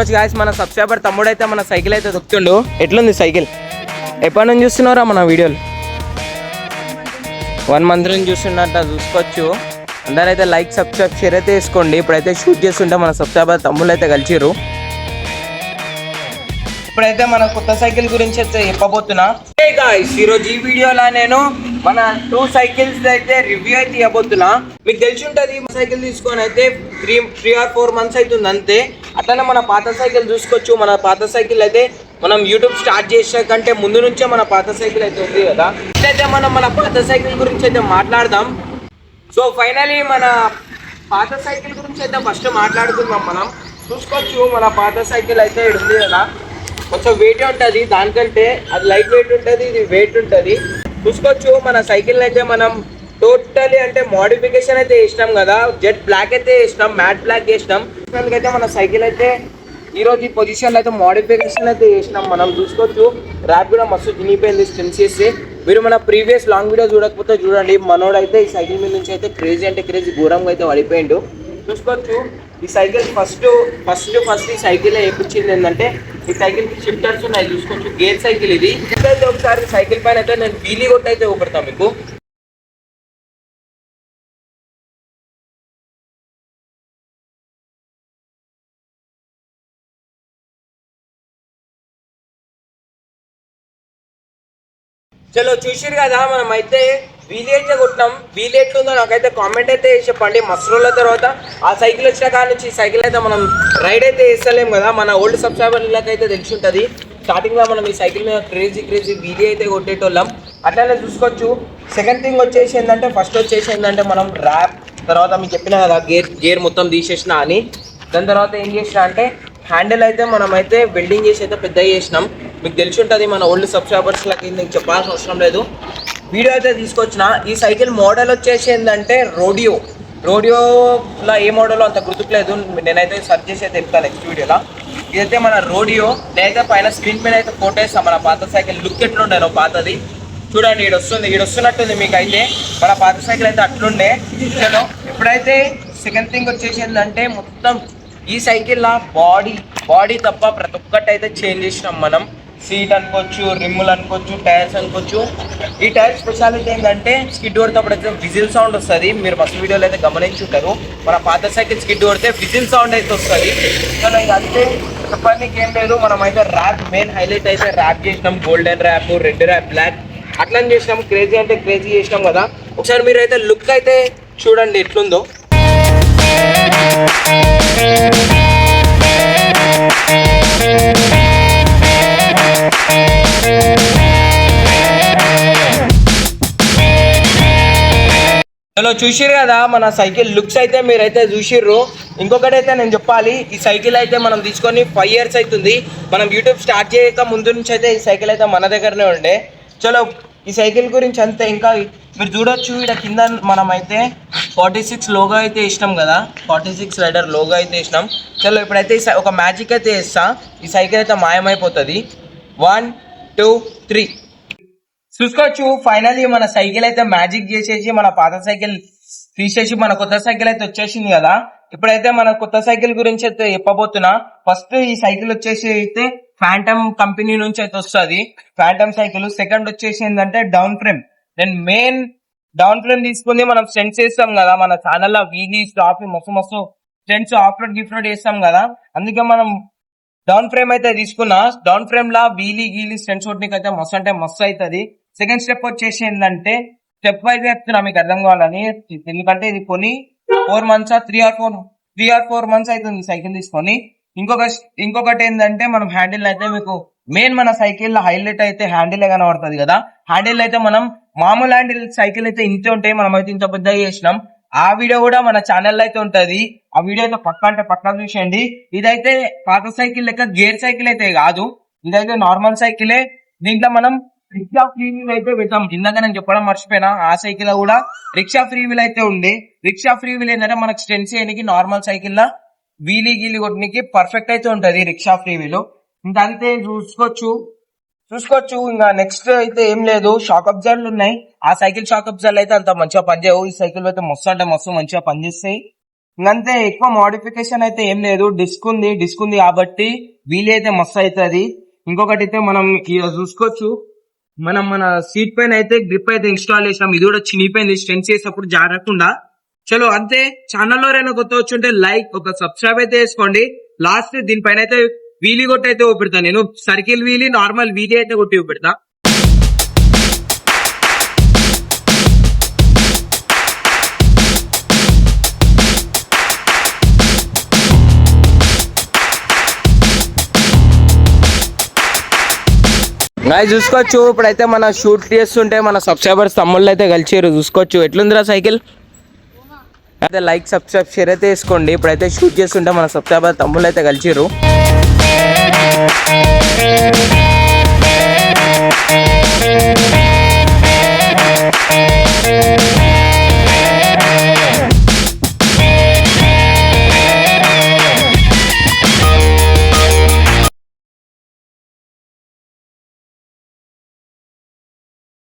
Much guys. మన subscriber తమ్ముడు అయితే మన సైకిల్ అయితే దొక్కుతుండు. ఎట్లుంది సైకిల్? ఎప్పటి నుంచి చూస్తున్నారా మన వీడియోలు? 1 month నుంచి చూస్తున్నట్ట చూసుకోవచ్చు. అందరైతే లైక్ సబ్స్క్రైబ్ షేర్ అయితే వేసుకోండి. ఇప్పుడైతే షూట్ చేస్తుంటే మన సబ్స్క్రైబర్ తమ్ముళ్ళు అయితే కలిసిరు. ఇప్పుడైతే మన కొత్త సైకిల్ గురించి అయితే చెప్పబోతున్నా. ఈరోజు ఈ వీడియోలో నేను మన 2 సైకిల్స్ అయితే రివ్యూ అయితే ఇవ్వబోతున్నా. మీకు తెలిసి ఉంటుంది సైకిల్ తీసుకొని అయితే 3 or 4 months అవుతుంది అంతే. అట్లనే మన పాత సైకిల్ చూసుకోవచ్చు. మన పాత సైకిల్ అయితే మనం యూట్యూబ్ స్టార్ట్ చేసే కంటే ముందు నుంచే మన పాత సైకిల్ అయితే ఉంది కదా. అయితే మనం మన పాత సైకిల్ గురించి అయితే మాట్లాడదాం. సో ఫైనలీ మన పాత సైకిల్ గురించి అయితే ఫస్ట్ మాట్లాడుకుందాం. మనం చూసుకోవచ్చు మన పాత సైకిల్ అయితే ఉంది కదా, కొంచెం వెయిట్ ఉంటుంది. దానికంటే అది లైట్ వెయిట్ ఉంటుంది, ఇది వెయిట్ ఉంటుంది. చూసుకోవచ్చు మన సైకిల్ అయితే మనం టోటలీ అంటే మోడిఫికేషన్ అయితే వేసినాం కదా. జెట్ బ్లాక్ అయితే వేసినాం, మ్యాట్ బ్లాక్ వేసినాం. అయితే మన సైకిల్ అయితే ఈరోజు ఈ పొజిషన్లో అయితే మోడిఫికేషన్ అయితే వేసినాం. మనం చూసుకోవచ్చు ర్యాప్ కూడా మస్తు తినిపోయింది స్టెన్స్ చేసి. మీరు మన ప్రీవియస్ లాంగ్ వీడియో చూడకపోతే చూడండి. మనోడైతే ఈ సైకిల్ మీద నుంచి అయితే క్రేజీ అంటే క్రేజీ ఘోరంగా అయితే పడిపోయిండు. చూసుకోవచ్చు ఈ సైకిల్ ఫస్ట్ ఈ సైకిల్ వేయించింది ఏంటంటే ఈ సైకిల్ షిఫ్టర్స్ ఉన్నాయి. చూసుకోవచ్చు గేర్ సైకిల్ ఇది. అయితే ఒకసారి సైకిల్ పైన అయితే నేను వీలీ కొట్టి అయితే ఊపడతాను మీకు. చలో చూసిరు కదా, మనం అయితే వీలు అయితే కొట్టినాం. వీలు ఎట్లుందో నాకైతే కామెంట్ అయితే చెప్పండి. మస్తు తర్వాత ఆ సైకిల్ వచ్చిన కాడ నుంచి ఈ సైకిల్ అయితే మనం రైడ్ అయితే వేస్తలేం కదా. మన ఓల్డ్ సబ్స్క్రైబర్లకి అయితే తెలిసి ఉంటుంది. స్టార్టింగ్లో మనం ఈ సైకిల్ మీద క్రేజీ వీలీ అయితే కొట్టేటోళ్ళం. అట్లనే చూసుకోవచ్చు. సెకండ్ థింగ్ వచ్చేసి ఏంటంటే ఫస్ట్ వచ్చేసి ఏంటంటే మనం ర్యాప్ తర్వాత మీకు చెప్పిన కదా గేర్ మొత్తం తీసేసిన అని. దాని తర్వాత ఏం చేసిన అంటే హ్యాండిల్ అయితే మనం అయితే వెల్డింగ్ చేసి అయితే పెద్దగా చేసినాం. మీకు తెలిసి ఉంటుంది మన ఓల్డ్ సబ్స్క్రైబర్స్లకి నేను చెప్పాల్సిన అవసరం లేదు. వీడియో అయితే తీసుకొచ్చిన. ఈ సైకిల్ మోడల్ వచ్చేసి ఏంటంటే రోడియోలో ఏ మోడల్ అంత గుర్తుకులేదు. నేనైతే సర్చ్ చేసి అయితే చెప్తాను నెక్స్ట్ వీడియోలో. ఇదైతే మన రోడియో. నేనైతే పైన స్క్రీన్ పైన అయితే ఫోటో వేస్తాను మన పాత సైకిల్ లుక్ ఎట్లుండేనో పాతది. చూడండి ఈడొస్తున్నట్టుంది మీకు అయితే మన పాత సైకిల్ అయితే అట్లుండే. చలో ఇప్పుడైతే సెకండ్ థింగ్ వచ్చేసి ఏంటంటే మొత్తం ఈ సైకిల్లో బాడీ తప్ప ప్రతి ఒక్కటి అయితే చేంజ్ చేసినాం మనం. సీట్ అనుకోవచ్చు, రిమ్ములు అనుకోవచ్చు, టైర్స్ అనుకోవచ్చు. ఈ టైర్ స్పెషాలిటీ ఏంటంటే స్కిడ్ కొడితే అయితే విజిల్ సౌండ్ వస్తుంది. మీరు ఫస్ట్ వీడియోలో అయితే గమనించుంటారు. మన పాత సైకిల్ స్కిడ్ కొడితే విజిల్ సౌండ్ అయితే వస్తుంది. సో ఇది అంతే, చెప్పడానికి ఏం లేదు. మనం అయితే ర్యాప్ మెయిన్ హైలైట్ అయితే ర్యాప్ చేసినాం. Golden wrap, red wrap, black అట్లని చేసినాం. క్రేజీ అంటే క్రేజీ చేసినాం కదా. ఒకసారి మీరు అయితే లుక్ అయితే చూడండి ఎట్లుందో. చలో చూసిర్రు కదా మన సైకిల్ లుక్స్ అయితే మీరైతే చూసిర్రు. ఇంకొకటి అయితే నేను చెప్పాలి, ఈ సైకిల్ అయితే మనం తీసుకొని 5 years అవుతుంది. మనం యూట్యూబ్ స్టార్ట్ చేయక ముందు నుంచి అయితే ఈ సైకిల్ అయితే మన దగ్గరనే ఉండే. చలో ఈ సైకిల్ గురించి అంతే. ఇంకా మీరు చూడొచ్చు ఇక్కడ కింద మనం అయితే 46 లోగో అయితే వేసినాం కదా. 46 రైడర్ లోగో అయితే వేసినాం. చలో ఇప్పుడైతే ఒక మ్యాజిక్ అయితే వేస్తా. ఈ సైకిల్ అయితే మాయమైపోతుంది. 1 2 3 చూసుకోవచ్చు. ఫైనల్లీ మన సైకిల్ అయితే మ్యాజిక్ చేసేసి మన పాత సైకిల్ తీసేసి మన కొత్త సైకిల్ అయితే వచ్చేసింది కదా. ఇప్పుడైతే మన కొత్త సైకిల్ గురించి అయితే చెప్పబోతున్నా. ఫస్ట్ ఈ సైకిల్ వచ్చేసి అయితే ఫ్యాంటమ్ కంపెనీ నుంచి అయితే వస్తుంది, ఫ్యాంటమ్ సైకిల్. సెకండ్ వచ్చేసి ఏంటంటే డౌన్ ఫ్రేమ్. నేను మెయిన్ డౌన్ ఫ్రేమ్ తీసుకుని మనం స్టెంట్స్ వేస్తాం కదా మన ఛానల్లో. వీలీ స్టాప్ మస్తు stents of road gift road వేస్తాం కదా. అందుకే మనం డౌన్ ఫ్రేమ్ అయితే తీసుకున్నా. డౌన్ ఫ్రేమ్ లా వీలీ స్టెంట్స్ కొట్టడానికి అయితే మస్తు అంటే మస్తు అవుతుంది. సెకండ్ స్టెప్ వచ్చేసి ఏంటంటే స్టెప్ వైజ్ చెప్తున్నా మీకు అర్థం కావాలని. ఎందుకంటే ఇది కొని 4 months 3 or 4 months అవుతుంది సైకిల్ తీసుకొని. ఇంకొకటి ఏంటంటే మనం హ్యాండిల్ అయితే మీకు మెయిన్ మన సైకిల్ హైలైట్ అయితే హ్యాండిల్ కనబడుతుంది కదా. హ్యాండిల్ అయితే మనం మామూలు హ్యాండిల్ సైకిల్ అయితే ఇంత ఉంటాయి, మనం అయితే ఇంత పెద్దగా చేసినాం. ఆ వీడియో కూడా మన ఛానల్లో అయితే ఉంటది. ఆ వీడియో అయితే పక్కా చూసేయండి. ఇదైతే పాత సైకిల్ లెక్క గేర్ సైకిల్ అయితే కాదు, ఇదైతే నార్మల్ సైకిలే. దీంట్లో మనం రిక్షా ఫ్రీ వీల్ అయితే పెట్టాం. ఇందాక నేను చెప్పడం మర్చిపోయినా, ఆ సైకిల్ కూడా రిక్షా ఫ్రీ వీల్ అయితే ఉంది. రిక్షా ఫ్రీ వీల్ ఏంటంటే మనకు స్టెన్స్ చేయడానికి నార్మల్ సైకిల్ లా వీలీ కొట్టడానికి పర్ఫెక్ట్ అయితే ఉంటది రిక్షా ఫ్రీ వీల్. ఇంకా అంతే చూసుకోవచ్చు. ఇంకా నెక్స్ట్ అయితే ఏం లేదు, షాక్ అబ్జర్వర్లు ఉన్నాయి. ఆ సైకిల్ షాక్ అబ్జర్వర్లు అయితే అంత మంచిగా పనిచేయవు. ఈ సైకిల్ అయితే మస్తు అంటే మస్తు మంచిగా పనిచేస్తాయి. ఇంకంతే, ఎక్కువ మోడిఫికేషన్ అయితే ఏం లేదు. డిస్క్ ఉంది కాబట్టి వీల్ అయితే మస్తు అవుతుంది. ఇంకొకటి అయితే మనం ఇక చూసుకోవచ్చు, మనం మన సీట్ పైన అయితే గ్రిప్ అయితే ఇన్స్టాల్ చేసాం. ఇది కూడా చినిగిపోయింది స్ట్రెంచ్ చేసేటప్పుడు జారకుండా. చలో అంతే. ఛానల్లో ఎవరైనా కొత్త వచ్చుంటే లైక్, ఒక సబ్స్క్రైబ్ అయితే చేసుకోండి. లాస్ట్ దీనిపైన అయితే వీలీ కొట్టి అయితే ఊపిడతా. నేను సర్కిల్ వీలీ, నార్మల్ వీలీ అయితే కొట్టి ఊపిడతా. చూసుకోవచ్చు, ఇప్పుడైతే మన షూట్ చేస్తుంటే మన సబ్స్క్రైబర్స్ తమ్ముళ్ళు అయితే కలిసారు. చూసుకోవచ్చు ఎట్లుందిరా సైకిల్. అయితే లైక్, సబ్స్క్రైబ్, షేర్ అయితే వేసుకోండి. ఇప్పుడైతే షూట్ చేస్తుంటే మన సబ్స్క్రైబర్ తమ్ముళ్ళు అయితే కలిసారు.